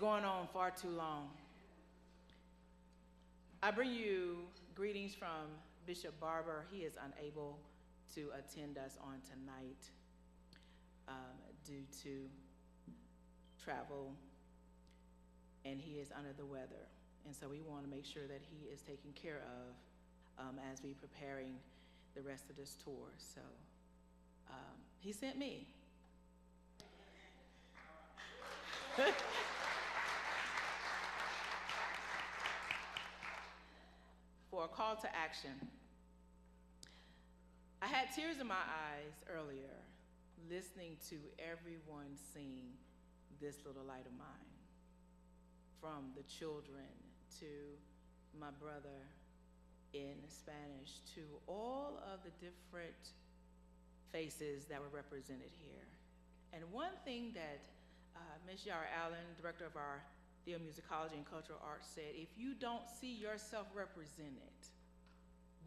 Going on far too long. I bring you greetings from Bishop Barber. He is unable to attend us on tonight due to travel, and he is under the weather. And so we want to make sure that he is taken care of as we preparing the rest of this tour. So he sent me. For a call to action. I had tears in my eyes earlier listening to everyone sing This Little Light of Mine, from the children to my brother in Spanish to all of the different faces that were represented here. And one thing that Ms. Yara Allen, director of our Theomusicology and Cultural Arts, said, if you don't see yourself represented,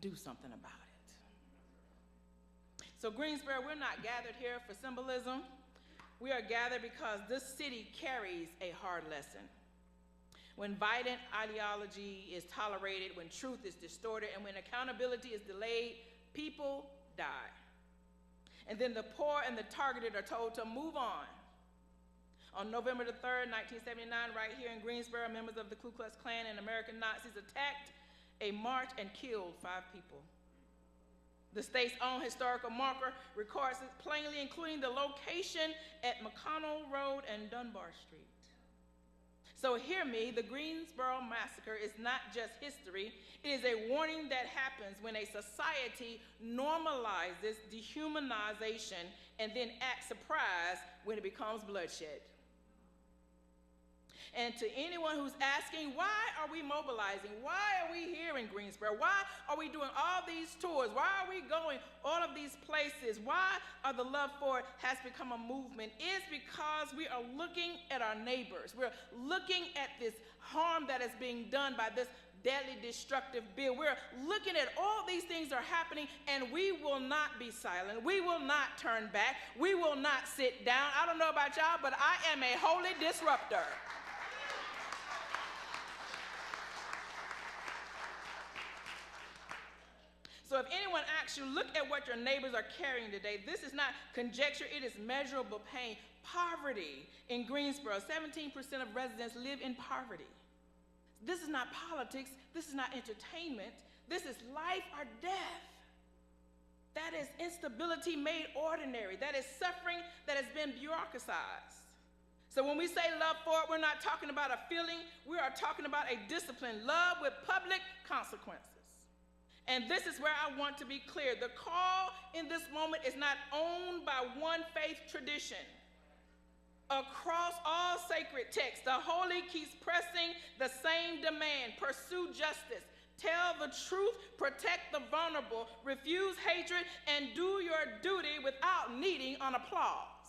do something about it. So Greensboro, we're not gathered here for symbolism. We are gathered because this city carries a hard lesson. When violent ideology is tolerated, when truth is distorted, and when accountability is delayed, people die. And then the poor and the targeted are told to move on. On November the 3rd, 1979, right here in Greensboro, members of the Ku Klux Klan and American Nazis attacked a march and killed 5 people. The state's own historical marker records it plainly, including the location at McConnell Road and Dunbar Street. So hear me, the Greensboro massacre is not just history, it is a warning that happens when a society normalizes dehumanization and then acts surprised when it becomes bloodshed. And to anyone who's asking, why are we mobilizing? Why are we here in Greensboro? Why are we doing all these tours? Why are we going all of these places? Why are the Love For It has become a movement? It's because we are looking at our neighbors. We're looking at this harm that is being done by this deadly destructive bill. We're looking at all these things are happening, and we will not be silent. We will not turn back. We will not sit down. I don't know about y'all, but I am a holy disruptor. So if anyone asks you, look at what your neighbors are carrying today. This is not conjecture, it is measurable pain. Poverty in Greensboro, 17% of residents live in poverty. This is not politics, this is not entertainment, this is life or death. That is instability made ordinary. That is suffering that has been bureaucratized. So when we say love for it, we're not talking about a feeling, we are talking about a discipline, love with public consequences. And this is where I want to be clear. The call in this moment is not owned by one faith tradition. Across all sacred texts, the holy keeps pressing the same demand: pursue justice, tell the truth, protect the vulnerable, refuse hatred, and do your duty without needing an applause.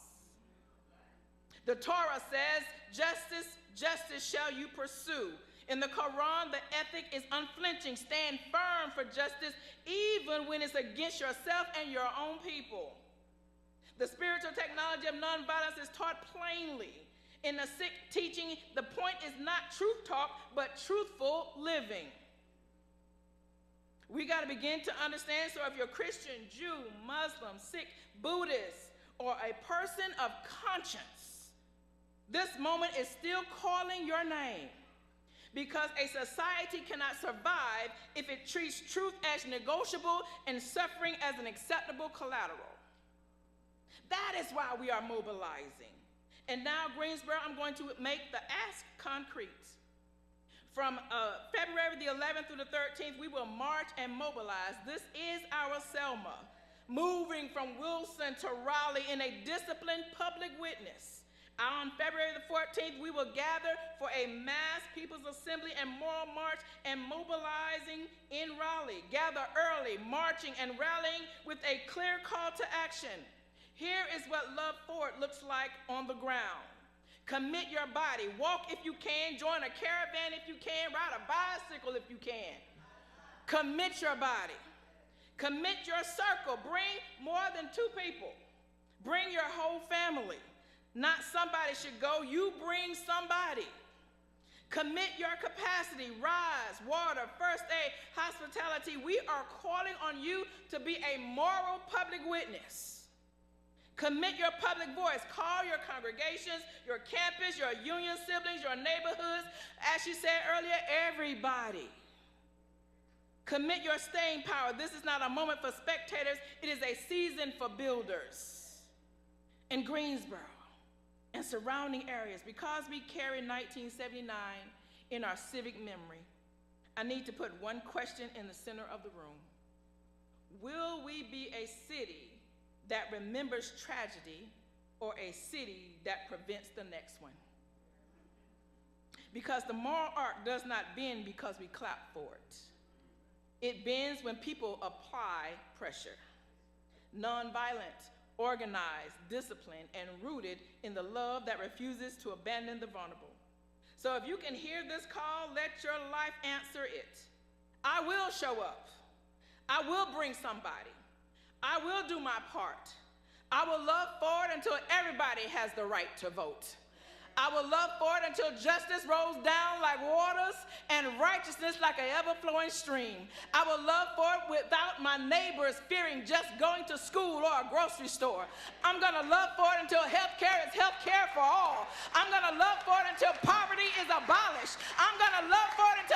The Torah says, justice, justice shall you pursue. In the Quran, the ethic is unflinching. Stand firm for justice, even when it's against yourself and your own people. The spiritual technology of nonviolence is taught plainly. In the Sikh teaching, the point is not truth talk, but truthful living. We got to begin to understand, so if you're Christian, Jew, Muslim, Sikh, Buddhist, or a person of conscience, this moment is still calling your name. Because a society cannot survive if it treats truth as negotiable and suffering as an acceptable collateral. That is why we are mobilizing. And now, Greensboro, I'm going to make the ask concrete. From February the 11th through the 13th, we will march and mobilize. This is our Selma, moving from Wilson to Raleigh in a disciplined public witness. On February the 14th, we will gather for a mass People's Assembly and moral march and mobilizing in Raleigh. Gather early, marching and rallying with a clear call to action. Here is what Love For It looks like on the ground. Commit your body. Walk if you can. Join a caravan if you can. Ride a bicycle if you can. Commit your body. Commit your circle. Bring more than 2 people. Bring your whole family. Not somebody should go, you bring somebody. Commit your capacity, rise, water, first aid, hospitality. We are calling on you to be a moral public witness. Commit your public voice. Call your congregations, your campus, your union siblings, your neighborhoods. As she said earlier, everybody. Commit your staying power. This is not a moment for spectators. It is a season for builders. In Greensboro and surrounding areas, because we carry 1979 in our civic memory, I need to put one question in the center of the room. Will we be a city that remembers tragedy or a city that prevents the next one? Because the moral arc does not bend because we clap for it. It bends when people apply pressure. Nonviolent, organized, disciplined, and rooted in the love that refuses to abandon the vulnerable. So if you can hear this call, let your life answer it. I will show up. I will bring somebody. I will do my part. I will love forward until everybody has the right to vote. I will love forward until justice rolls down like waters and righteousness like an ever-flowing stream. I will love forward without my neighbors fearing just going to school or a grocery store. I'm going to love forward until health care is health care for all. I'm going to love forward until poverty is abolished. I'm going to love forward until